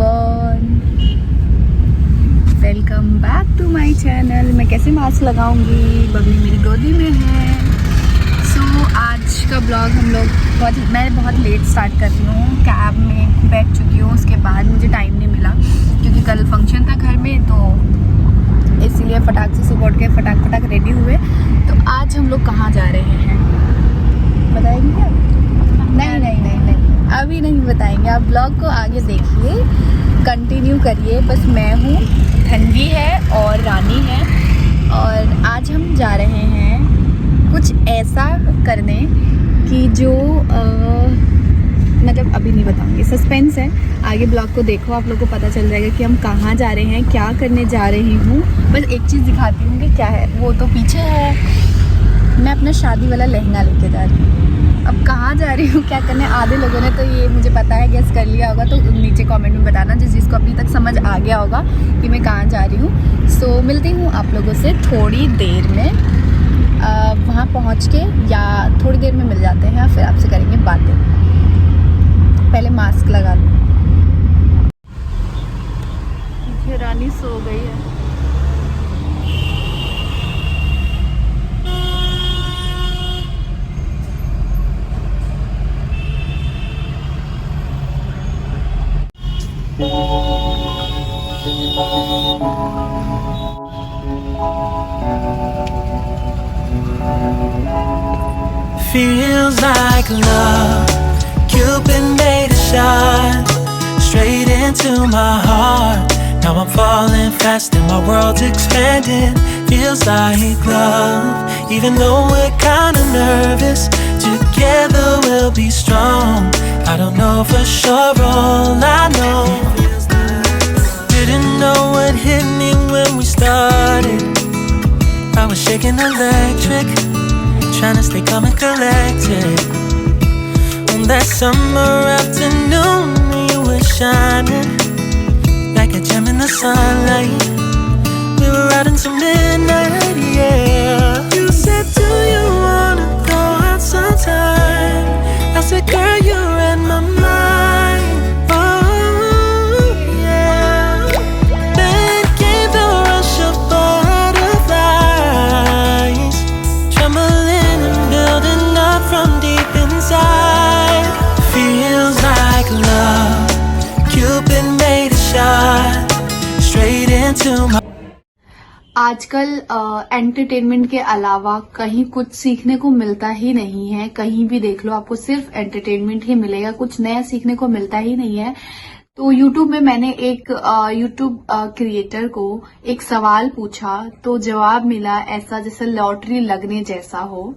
Everyone, welcome back to my channel. मैं कैसे mask लगाऊंगी, बबली मेरी गोदी में है। आज का ब्लॉग मैं बहुत लेट स्टार्ट कर रही हूँ। कैब में बैठ चुकी हूँ, उसके बाद मुझे टाइम नहीं मिला क्योंकि कल फंक्शन था घर में, तो इसीलिए फटाक से सुबह उठ के फटाक रेडी हुए। तो आज हम लोग कहाँ जा रहे हैं बताएंगे क्या? नहीं, अभी नहीं बताएंगे। आप ब्लॉग को आगे देखिए, कंटिन्यू करिए। बस मैं हूँ, धनवी है और रानी है, और आज हम जा रहे हैं कुछ ऐसा करने कि जो मतलब अभी नहीं बताऊंगी, सस्पेंस है। आगे ब्लॉग को देखो, आप लोगों को पता चल जाएगा कि हम कहाँ जा रहे हैं, क्या करने जा रही हूँ। बस एक चीज़ दिखाती हूँ कि क्या है। वो तो पीछे है, मैं अपना शादी वाला लहंगा लेके जा रही हूँ। अब कहाँ जा रही हूँ, क्या करने, आधे लोगों ने तो ये मुझे पता है, गेस कर लिया होगा। तो नीचे कमेंट में बताना जिसको अभी तक समझ आ गया होगा कि मैं कहाँ जा रही हूँ। सो मिलती हूँ आप लोगों से थोड़ी देर में, वहाँ पहुँच के, या थोड़ी देर में मिल जाते हैं, फिर आपसे करेंगे बातें। पहले मास्क लगा लूँ। रानी सो गई है। Feels like love, Cupid made a shot straight into my heart. Now I'm falling fast and my world's expanding. Feels like love, even though we're kinda nervous. Together we'll be strong. I don't know for sure, all I know. Didn't know what hit me when we started. I was shaking electric, trying to stay calm and collected. On that summer afternoon, you were shining like a gem in the sunlight. We were out until midnight, yeah. You said, do you wanna go out sometime? I said, girl, you read my mind. Oh, yeah. Then came the rush of butterflies, trembling and building up from deep inside. Feels like love, Cupid made a shot straight into my. आजकल entertainment के अलावा कहीं कुछ सीखने को मिलता ही नहीं है। कहीं भी देख लो, आपको सिर्फ एंटरटेनमेंट ही मिलेगा, कुछ नया सीखने को मिलता ही नहीं है। तो YouTube में मैंने एक YouTube क्रिएटर को एक सवाल पूछा, तो जवाब मिला ऐसा जैसे लॉटरी लगने जैसा हो।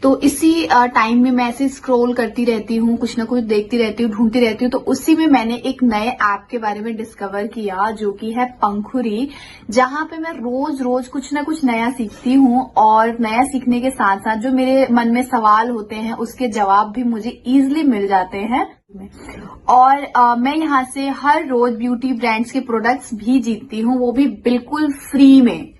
तो इसी टाइम में मैं ऐसे स्क्रॉल करती रहती हूँ, कुछ ना कुछ देखती रहती हूँ, ढूंढती रहती हूँ। तो उसी में मैंने एक नए ऐप के बारे में डिस्कवर किया, जो कि है पंखुरी, जहां पे मैं रोज कुछ ना कुछ नया सीखती हूँ। और नया सीखने के साथ साथ जो मेरे मन में सवाल होते हैं, उसके जवाब भी मुझे इजीली मिल जाते हैं। और मैं यहाँ से हर रोज ब्यूटी ब्रांड्स के प्रोडक्ट्स भी जीतती हूँ, वो भी बिल्कुल फ्री में।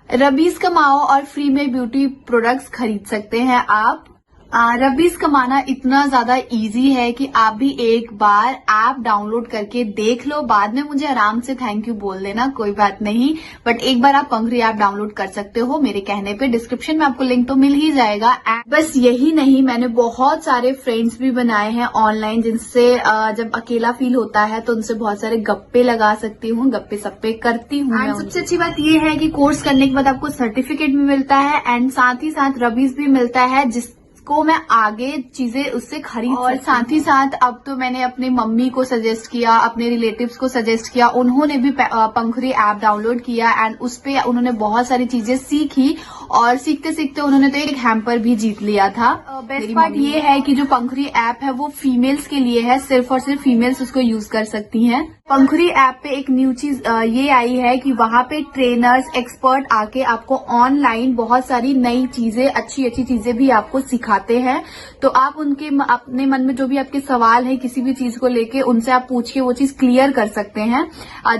रबीज कमाओ और फ्री में ब्यूटी प्रोडक्ट्स खरीद सकते हैं आप। रबीज कमाना इतना ज्यादा इजी है कि आप भी एक बार ऐप डाउनलोड करके देख लो, बाद में मुझे आराम से थैंक यू बोल देना, कोई बात नहीं। बट एक बार आप पंखुरी ऐप डाउनलोड कर सकते हो मेरे कहने पे। डिस्क्रिप्शन में आपको लिंक तो मिल ही जाएगा। बस यही नहीं, मैंने बहुत सारे फ्रेंड्स भी बनाए हैं ऑनलाइन, जिनसे जब अकेला फील होता है तो उनसे बहुत सारे गप्पे लगा सकती हूँ, गप्पे सप्पे करती हूँ। एंड सबसे अच्छी बात ये है कि कोर्स करने के बाद आपको सर्टिफिकेट भी मिलता है, एंड साथ ही साथ रबीज भी मिलता है, जिसको मैं आगे चीजें उससे खरीद। और साथ ही साथ अब तो मैंने अपनी मम्मी को सजेस्ट किया, अपने रिलेटिव्स को सजेस्ट किया, उन्होंने भी पंखुरी ऐप डाउनलोड किया, एंड उस पे उन्होंने बहुत सारी चीजें सीखी। और सीखते सीखते उन्होंने तो एक हैम्पर भी जीत लिया था। बेस्ट पार्ट ये है कि जो पंखुरी ऐप है वो फीमेल्स के लिए है, सिर्फ और सिर्फ फीमेल्स उसको यूज कर सकती हैं। पंखुरी ऐप पे एक न्यू चीज ये आई है कि वहां पे ट्रेनर्स, एक्सपर्ट आके आपको ऑनलाइन बहुत सारी नई चीजें, अच्छी चीजें भी आपको सिखाते हैं। तो आप उनके अपने मन में जो भी आपके सवाल है किसी भी चीज को लेके, उनसे आप पूछ के वो चीज क्लियर कर सकते हैं।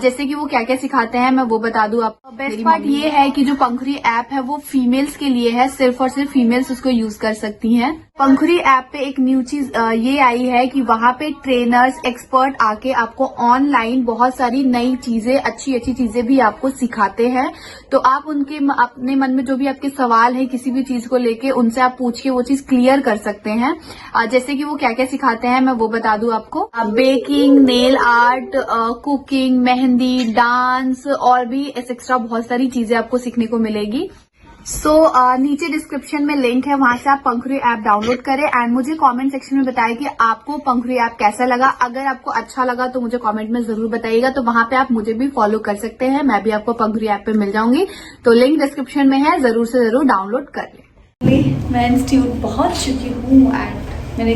जैसे कि वो क्या क्या सिखाते हैं मैं वो बता दूं आपको। बेस्ट पार्ट ये है कि जो पंखुरी ऐप है वो फीमेल्स के लिए है, सिर्फ और सिर्फ फीमेल्स उसको यूज कर सकती हैं। पंखुरी ऐप पे एक न्यू चीज ये आई है कि वहाँ पे ट्रेनर्स एक्सपर्ट आके आपको ऑनलाइन बहुत सारी नई चीजें अच्छी अच्छी चीजें भी आपको सिखाते हैं। तो आप उनके अपने मन में जो भी आपके सवाल है किसी भी चीज को लेके उनसे आप पूछ के वो चीज क्लियर कर सकते हैं। जैसे कि वो क्या क्या सिखाते हैं मैं वो बता दूं आपको। Baking, nail art, cooking, mehndi, dance और भी एक्स्ट्रा बहुत सारी चीजें आपको सीखने को मिलेगी। नीचे डिस्क्रिप्शन में लिंक है, वहां से आप पंखुरी ऐप डाउनलोड करें एंड मुझे कमेंट सेक्शन में बताएं कि आपको पंखुरी ऐप कैसा लगा। अगर आपको अच्छा लगा तो मुझे कमेंट में जरूर बताइएगा। तो वहां पे आप मुझे भी फॉलो कर सकते हैं, मैं भी आपको पंखुरी ऐप पे मिल जाऊंगी। तो लिंक डिस्क्रिप्शन में है, जरूर से जरूर डाउनलोड कर लें। मैं इंस्टीट्यूट पहुंच चुकी हूँ एंड मैंने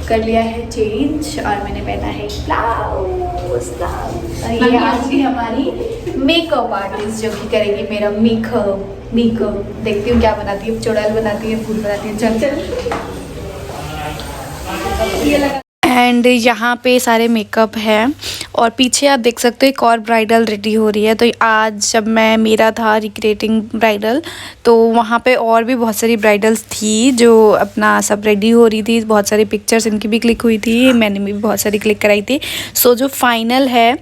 कर लिया है चेंज और मैंने पहना है ब्लाउज। और ये आज भी हमारी मेकअप आर्टिस्ट जो कि करेगी मेरा मेकअप। देखती हूँ क्या बनाती है, चुड़ैल बनाती है, फूल बनाती है। चल ये लगा। एंड यहाँ पे सारे मेकअप हैं और पीछे आप देख सकते हो एक और ब्राइडल रेडी हो रही है। तो आज जब मेरा था रिक्रिएटिंग ब्राइडल तो वहाँ पे और भी बहुत सारी ब्राइडल्स थी जो अपना सब रेडी हो रही थी। बहुत सारी पिक्चर्स इनकी भी क्लिक हुई थी, मैंने भी बहुत सारी क्लिक कराई थी। सो जो फाइनल है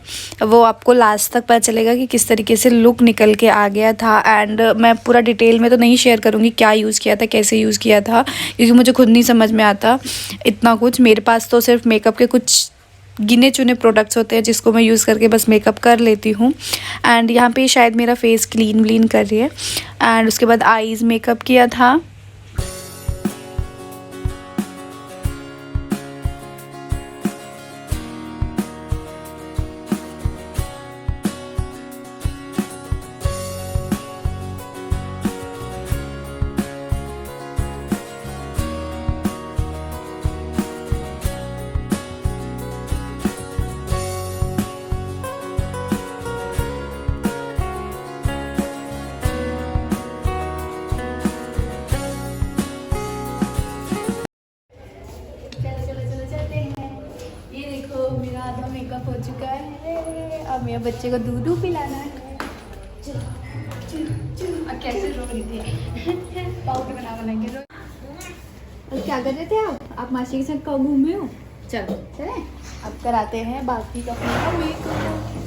वो आपको लास्ट तक पता चलेगा कि किस तरीके से लुक निकल के आ गया था। एंड मैं पूरा डिटेल में तो नहीं शेयर करूँगी क्या यूज़ किया था, कैसे यूज़ किया था, क्योंकि मुझे खुद नहीं समझ में आता इतना कुछ। मेरे पास तो सिर्फ मेकअप के कुछ गिने चुने प्रोडक्ट्स होते हैं जिसको मैं यूज़ करके बस मेकअप कर लेती हूँ। एंड यहाँ पे शायद मेरा फेस क्लीन कर रही है। एंड उसके बाद आईज़ मेकअप किया था। मेरा आधा मेकअप हो चुका है। अब मेरे बच्चे को दूध पिलाना है। चलो कैसे रो रही थी पाउडर बना के रो। और क्या कर रहे थे आप मासी के साथ कब घूमे हो? चलो चले अब कराते हैं बाकी का मेकअप।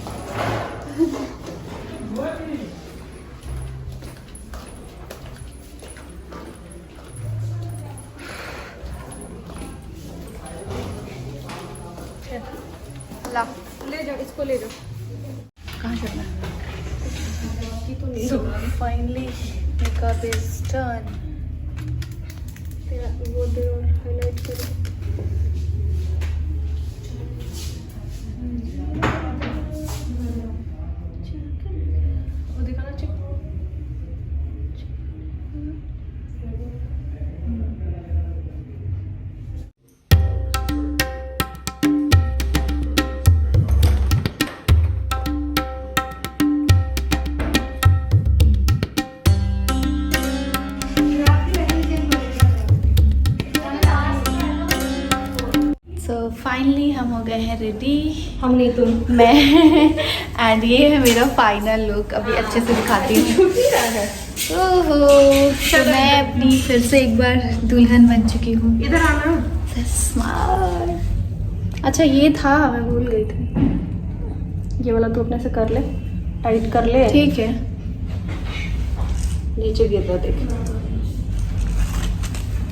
ले जाओ, इसको ले जाओ। कहाँ चलना है? Finally makeup is done. तेरा वो दे और हाईलाइट करो। वो दिखाना चाहिए। फाइनली हम हो गए हैं रेडी। हम नहीं तुम, मैं। एंड ये है मेरा फाइनल लुक। अभी अच्छे से दिखाती हूँ। ओहो, तो मैं अपनी फिर से एक बार दुल्हन बन चुकी हूँ। इधर आना। स्मार्ट। अच्छा ये था, मैं भूल गई थी। ये वाला तू अपने से कर ले, टाइट कर ले। ठीक है। नीचे गिर रहा देख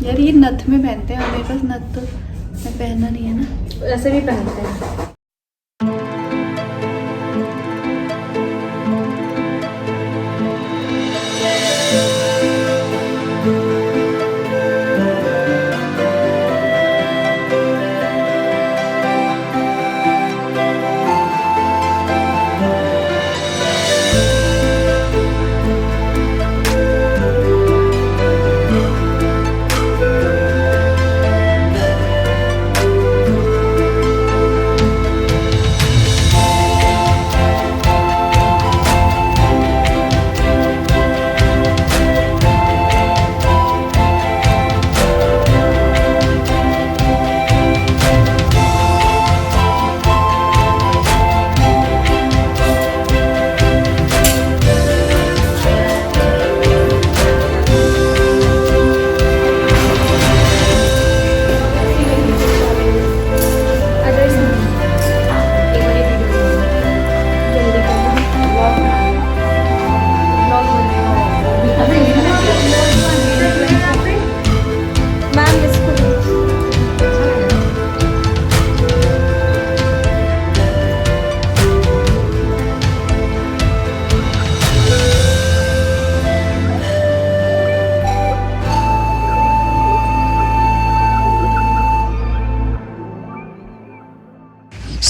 यार। ये नथ में पहनते हैं, मेरे पास नथ तो मैं पहनना नहीं है ना, ऐसे भी पहनते हैं।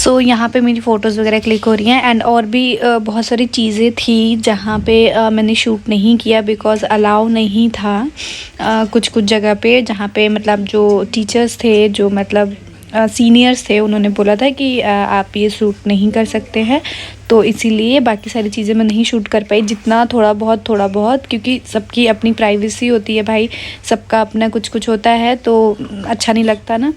सो यहाँ पे मेरी फ़ोटोज़ वगैरह क्लिक हो रही हैं एंड और भी बहुत सारी चीज़ें थी जहाँ पे मैंने शूट नहीं किया बिकॉज़ अलाउ नहीं था कुछ कुछ जगह पे, जहाँ पे मतलब जो टीचर्स थे, जो मतलब सीनियर्स थे, उन्होंने बोला था कि आप ये शूट नहीं कर सकते हैं, तो इसीलिए बाकी सारी चीज़ें मैं नहीं शूट कर पाई। जितना थोड़ा बहुत, क्योंकि सबकी अपनी प्राइवेसी होती है भाई, सबका अपना कुछ कुछ होता है, तो अच्छा नहीं लगता ना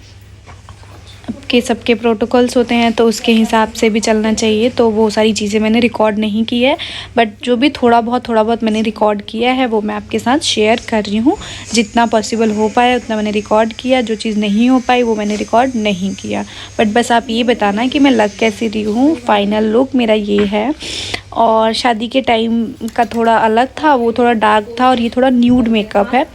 कि सबके प्रोटोकॉल्स होते हैं, तो उसके हिसाब से भी चलना चाहिए। तो वो सारी चीज़ें मैंने रिकॉर्ड नहीं की है, बट जो भी थोड़ा बहुत मैंने रिकॉर्ड किया है वो मैं आपके साथ शेयर कर रही हूँ। जितना पॉसिबल हो पाया उतना मैंने रिकॉर्ड किया, जो चीज़ नहीं हो पाई वो मैंने रिकॉर्ड नहीं किया। बट बस आप ये बताना कि मैं लग कैसी रही हूँ। फाइनल लुक मेरा ये है, और शादी के टाइम का थोड़ा अलग था, वो थोड़ा डार्क था, और ये थोड़ा न्यूड मेकअप है।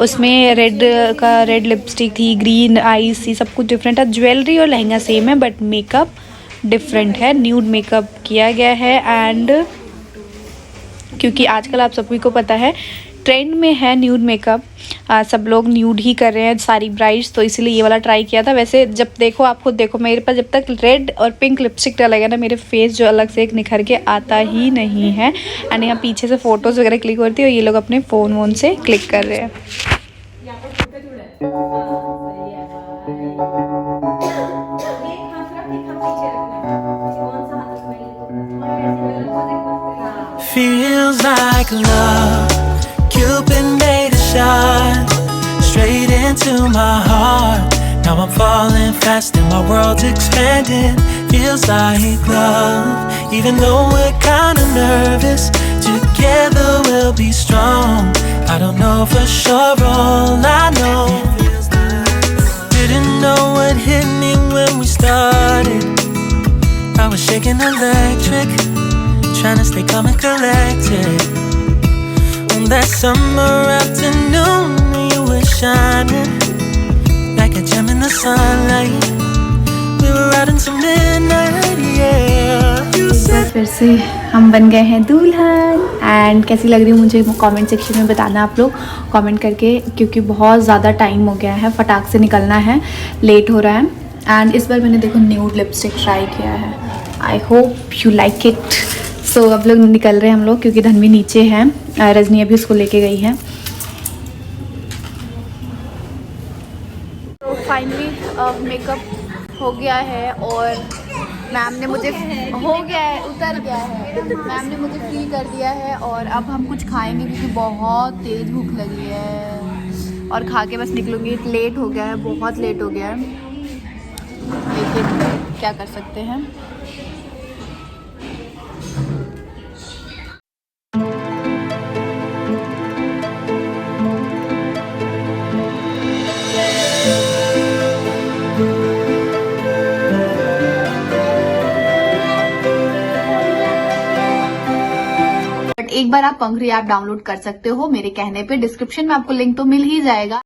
उसमें रेड लिपस्टिक थी, ग्रीन आईज थी, सब कुछ डिफरेंट है। ज्वेलरी और लहंगा सेम है बट मेकअप डिफरेंट है, न्यूड मेकअप किया गया है। एंड क्योंकि आजकल आप सभी को पता है ट्रेंड में है न्यूड मेकअप, सब लोग न्यूड ही कर रहे हैं, सारी ब्राइड्स, तो इसलिए ये वाला ट्राई किया था। वैसे जब देखो, आप खुद देखो, मेरे पास जब तक रेड और पिंक लिपस्टिक डलेगा ना, मेरे फेस जो अलग से एक निखर के आता ही नहीं है। एंड यहाँ पीछे से फ़ोटोज़ वगैरह क्लिक हो रही थी और ये लोग अपने फ़ोन वोन से क्लिक कर रहे हैं। Feels like love, Cupid made a shot straight into my heart. Now I'm falling fast and my world's expanding. Feels like love, even though we're kinda nervous. Together we'll be strong. I don't know for sure, all I know didn't know what hit me when we started. I was shaking electric, trying to stay calm and collected. On that summer afternoon, you were shining like a gem in the sunlight. We were riding till midnight, yeah. You said फिर से हम बन गए हैं दुल्हन। And कैसी लग रही हूँ मुझे कमेंट सेक्शन में बताना आप लोग कमेंट करके, क्योंकि बहुत ज़्यादा टाइम हो गया है, फटाक से निकलना है, लेट हो रहा है। एंड इस बार मैंने देखो न्यूड लिपस्टिक ट्राई किया है। I hope you like it. So अब लोग निकल रहे हैं हम लोग, क्योंकि धनवी नीचे है, रजनी अभी उसको लेके गई है। तो फाइनली मेकअप हो गया है और मैम ने मुझे उतर गया है, मैम ने मुझे फ्री कर दिया है। और अब हम कुछ खाएंगे क्योंकि बहुत तेज़ भूख लगी है, और खा के बस निकलूँगी। लेट हो गया है, बहुत लेट हो गया है, लेकिन क्या कर सकते हैं। एक बार आप पंखुड़ी ऐप डाउनलोड कर सकते हो मेरे कहने पे, डिस्क्रिप्शन में आपको लिंक तो मिल ही जाएगा।